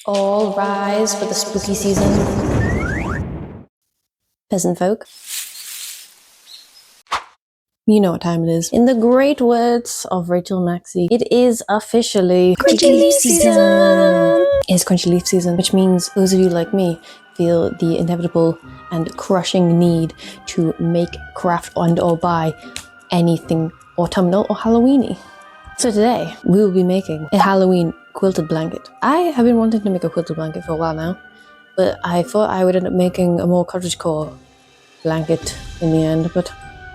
All rise for the spooky season. Peasant folk. You know what time it is. In the great words of Rachel Maxey, it is officially Crunchy leaf season! It's crunchy leaf season, which means those of you like me feel the inevitable and crushing need to make, craft, and or buy anything autumnal or Halloweeny. So today, we will be making a Halloween quilted blanket. I have been wanting to make a quilted blanket for a while now, but I thought I would end up making a more cottagecore blanket in the end, but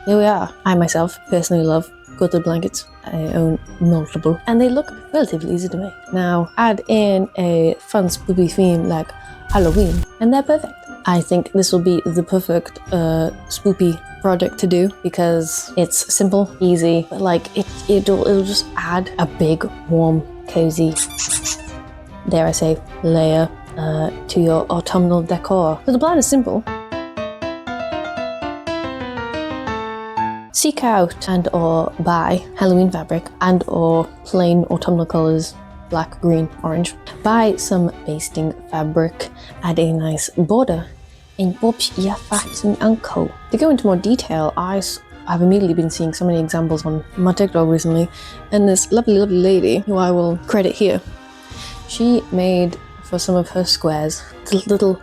here we are. I myself personally love quilted blankets. I own multiple, and they look relatively easy to make. Now, add in a fun spoopy theme like Halloween, and they're perfect. I think this will be the perfect spoopy project to do because it's simple, easy, but like it'll just add a big, warm, cozy, dare I say, layer to your autumnal decor. So the plan is simple. Seek out and or buy Halloween fabric and or plain autumnal colors, black, green, orange. Buy some basting fabric, add a nice border, and bob your fashion uncle. To go into more detail, I've immediately been seeing so many examples on my TikTok recently, and this lovely lady, who I will credit here, she made for some of her squares little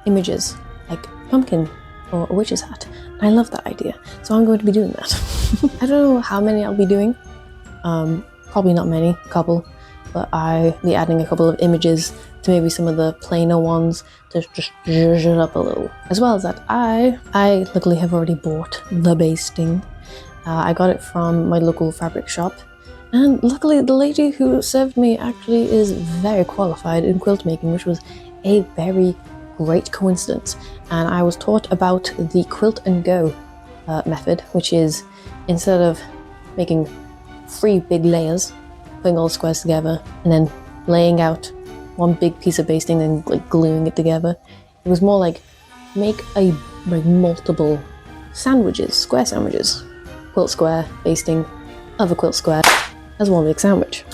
images like pumpkin or a witch's hat. I love that idea, so I'm going to be doing that. I don't know how many I'll be doing, probably not many, a couple, but I'll be adding a couple of images to maybe some of the plainer ones to just zhuzh it up a little. As well as that, I luckily have already bought the basting. I got it from my local fabric shop, and luckily the lady who served me actually is very qualified in quilt making, which was a very great coincidence. And I was taught about the quilt and go method, which is instead of making 3 big layers, putting all the squares together and then laying out one big piece of basting and like gluing it together, it was more like make multiple sandwiches, square sandwiches, quilt square, basting, other quilt square as one big sandwich.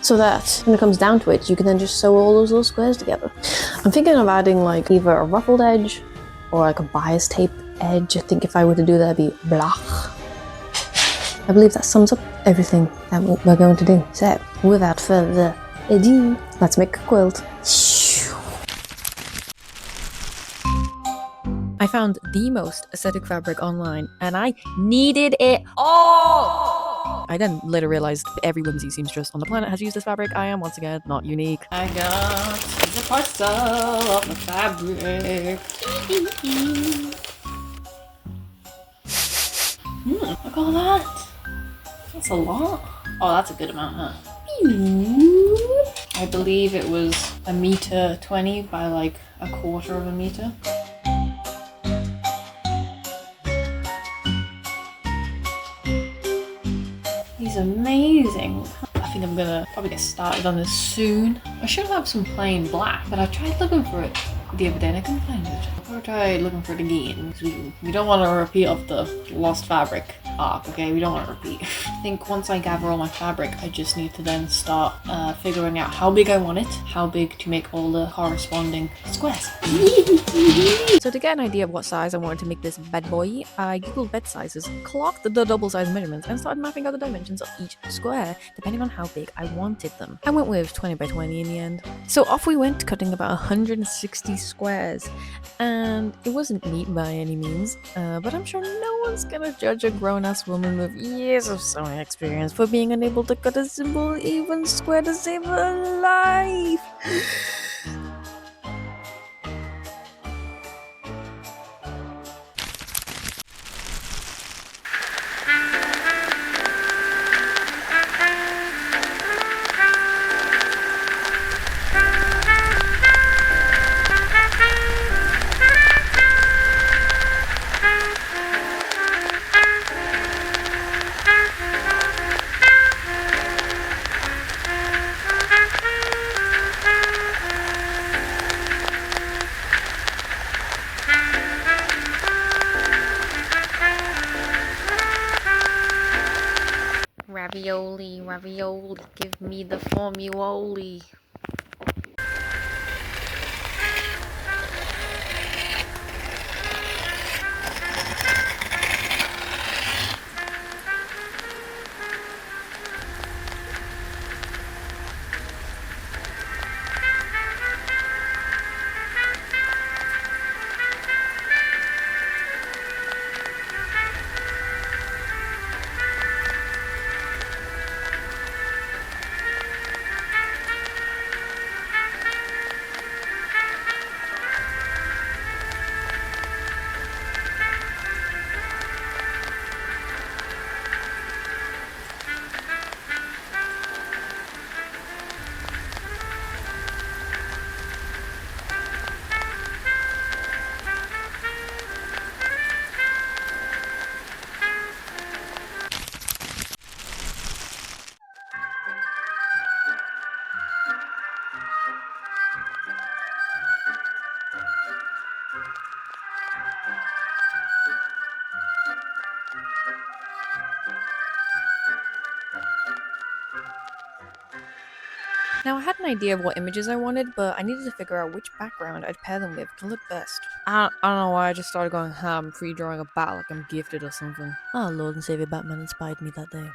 So that when it comes down to it, you can then just sew all those little squares together. I'm thinking of adding like either a ruffled edge or like a bias tape edge. I think if I were to do that, it'd be blah. I believe that sums up everything that we're going to do. So without further ado, let's make a quilt. I found the most aesthetic fabric online and I needed it all! I then later realized every whimsy seamstress on the planet has used this fabric. I am once again not unique. I got the parcel of the fabric. Look at all that. That's a lot. Oh, that's a good amount, huh? I believe it was 1.20 meters by like 1/4 meter. He's amazing. I think I'm gonna probably get started on this soon. I should have some plain black, but I tried looking for it the other day and I couldn't find it. I'll try looking for it again, because we don't want to repeat of the lost fabric arc, okay? We don't want to repeat. I think once I gather all my fabric, I just need to then start figuring out how big I want it, how big to make all the corresponding squares. So to get an idea of what size I wanted to make this bad boy, I googled bed sizes, clocked the double size measurements, and started mapping out the dimensions of each square depending on how big I wanted them. I went with 20 by 20 in the end. So off we went, cutting about 160 squares, and it wasn't neat by any means, but I'm sure no one's gonna judge a grown-ass woman with years of sewing experience for being unable to cut a simple even square to save her life. Ravioli, ravioli, give me the formuoli. Now I had an idea of what images I wanted, but I needed to figure out which background I'd pair them with to look best. I don't know why I just started going ham, pre-drawing a bat like I'm gifted or something. Oh, Lord and Savior Batman inspired me that day.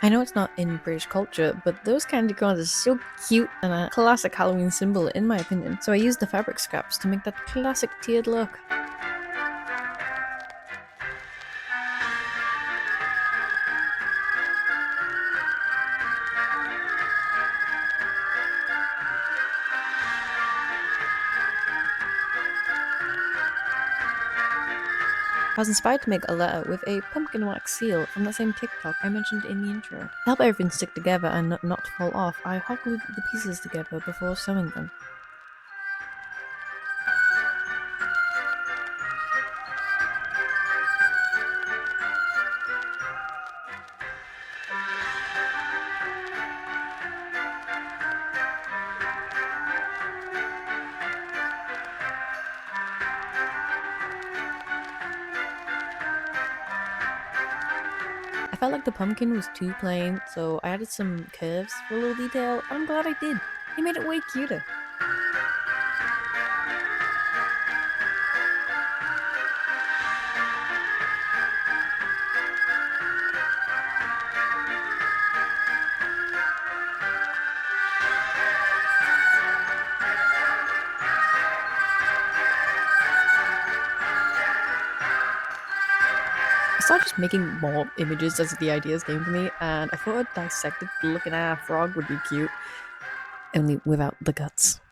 I know it's not in British culture, but those candy corns are so cute and a classic Halloween symbol in my opinion, so I used the fabric scraps to make that classic tiered look. I was inspired to make a letter with a pumpkin wax seal from that same TikTok I mentioned in the intro. To help everything stick together and not fall off, I hot glued the pieces together before sewing them. I felt like the pumpkin was too plain, so I added some curves for a little detail, and I'm glad I did. It made it way cuter. I started just making more images as the ideas came to me, and I thought a dissected looking at a frog would be cute, only without the guts.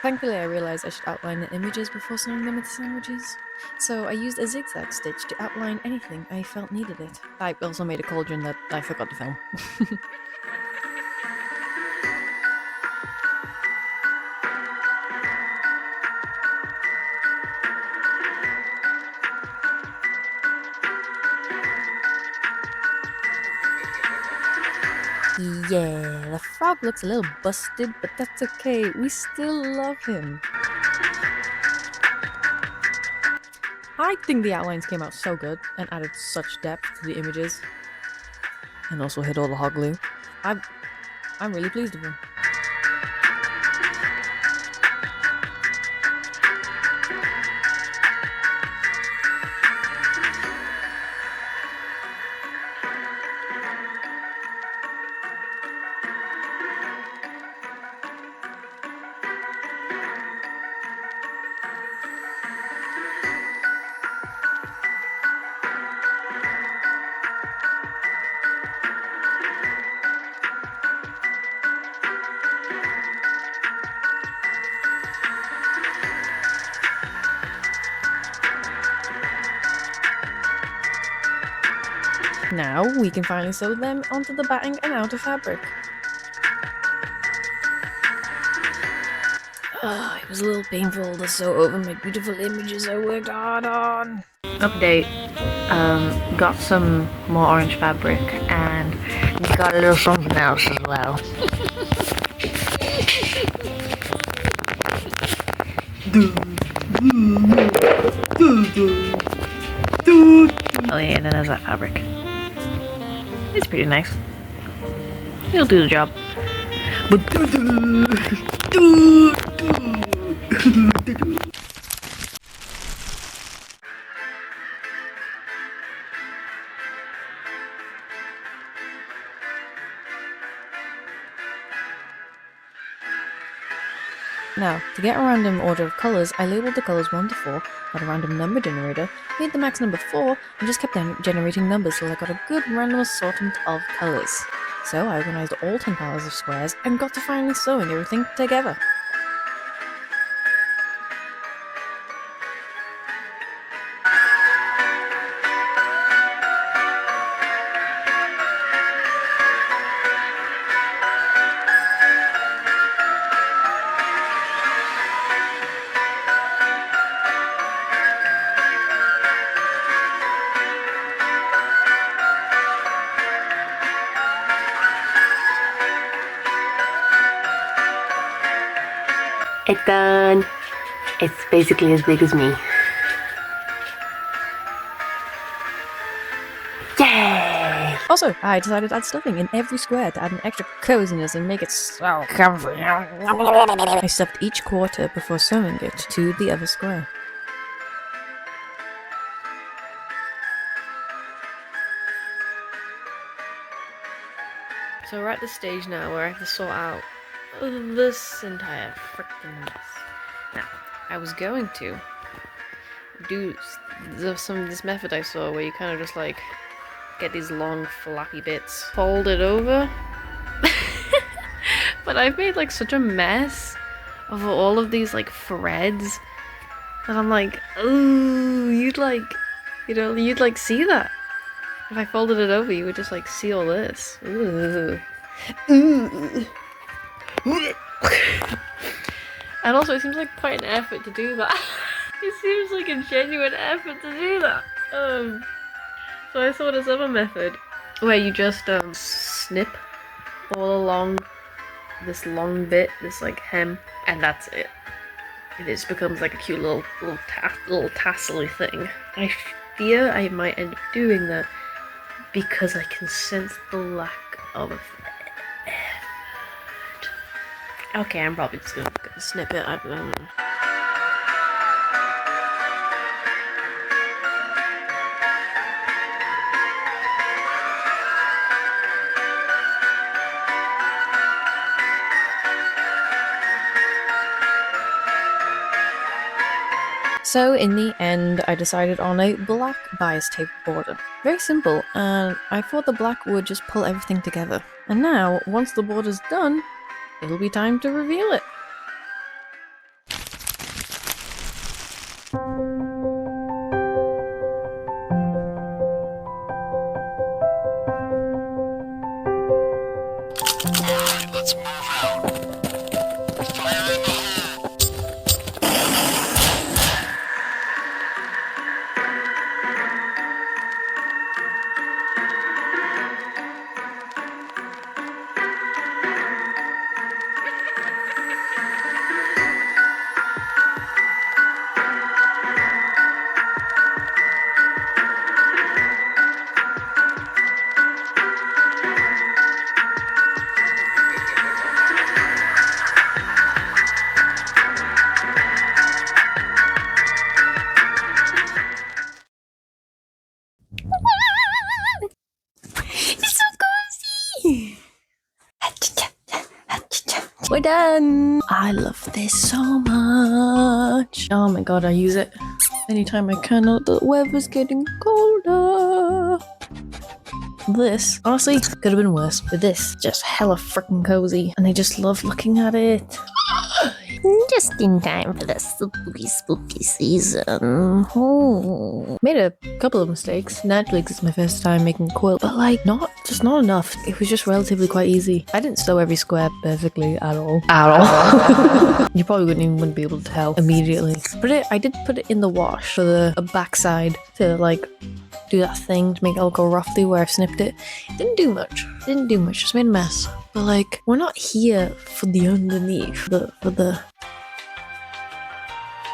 Thankfully, I realized I should outline the images before sewing them into sandwiches, so I used a zigzag stitch to outline anything I felt needed it. I also made a cauldron that I forgot to film. Yeah, the frog looks a little busted, but that's okay. We still love him. I think the outlines came out so good and added such depth to the images, and also hid all the hot glue. I'm really pleased with them. Now we can finally sew them onto the batting and outer fabric. It was a little painful to sew over my beautiful images I worked hard on. Update. Got some more orange fabric and got a little something else as well. Oh yeah, and then there's that fabric. It's pretty nice. It'll do the job. Now, to get a random order of colours, I labelled the colours 1 to 4, got a random number generator, made the max number 4, and just kept generating numbers till I got a good random assortment of colours. So I organised all 10 piles of squares and got to finally sewing everything together. It's done. It's basically as big as me. Yay! Also, I decided to add stuffing in every square to add an extra coziness and make it so comfy. I stuffed each quarter before sewing it to the other square. So we're at the stage now where I have to sort out this entire freaking mess. Now, I was going to do this method I saw where you kind of just like get these long floppy bits, fold it over. But I've made like such a mess of all of these like threads that I'm like, ooh, you'd like see that. If I folded it over, you would just like see all this. Ooh. Ooh. And also, it seems like quite an effort to do that. It seems like a genuine effort to do that. So I saw this other method where you just snip all along this long bit, this like hem, and that's it. It just becomes like a cute little tassely thing. I fear I might end up doing that because I can sense the lack of effort. Okay, I'm probably just gonna snip it. I don't know. So in the end, I decided on a black bias tape border. Very simple, and I thought the black would just pull everything together. And now, once the border's done, it'll be time to reveal it. Let's move out. Fire in the hole. We're done! I love this so much. Oh my god, I use it anytime I can. The weather's getting colder. This, honestly, could have been worse. But this, just hella freaking cozy. And I just love looking at it. Just in time for the spooky season. Oh. Made a couple of mistakes. Naturally, because it's my first time making a quilt. But like, not enough. It was just relatively quite easy. I didn't sew every square perfectly at all. You probably wouldn't be able to tell immediately. But I did put it in the wash for the backside to like do that thing to make it look all roughly where I've snipped it. Didn't do much, just made a mess. But like, we're not here for the underneath, for the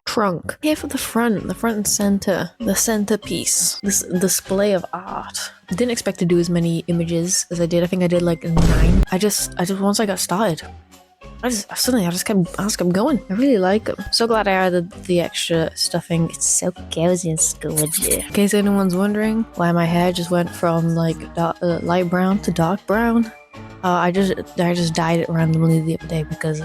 trunk. Here for the front and center, the centerpiece, this display of art. I didn't expect to do as many images as I did. I think I did like 9. I just once I got started, I just kept going. I really like them. So glad I added the extra stuffing. It's so cozy and squidgy. In case anyone's wondering why my hair just went from like light brown to dark brown, I just dyed it randomly the other day because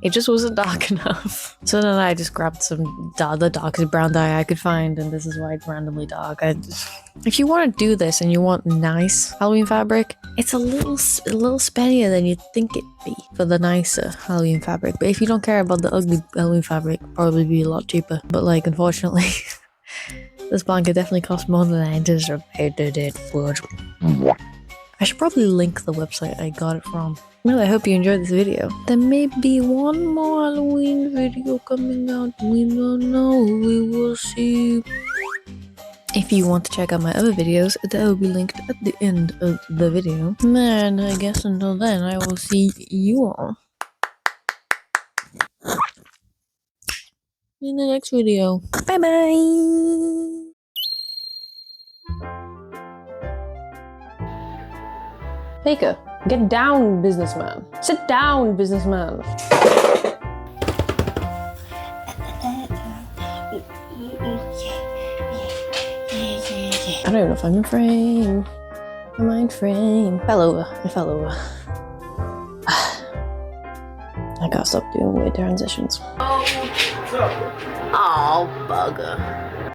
it just wasn't dark enough. So then I just grabbed the darkest brown dye I could find, and this is why it's randomly dark. If you want to do this and you want nice Halloween fabric, it's a little spennier than you'd think it'd be for the nicer Halloween fabric. But if you don't care about the ugly Halloween fabric, it'll probably be a lot cheaper. But like, unfortunately, this blanket definitely cost more than I anticipated it would. I should probably link the website I got it from. Well, I hope you enjoyed this video. There may be one more Halloween video coming out. We don't know. We will see. If you want to check out my other videos, that will be linked at the end of the video. And I guess until then, I will see you all in the next video. Bye bye! Baker, get down, businessman. Sit down, businessman. I don't even know if I'm in frame. Am I in frame? Fell over. I fell over. I gotta stop doing weird transitions. Oh, bugger.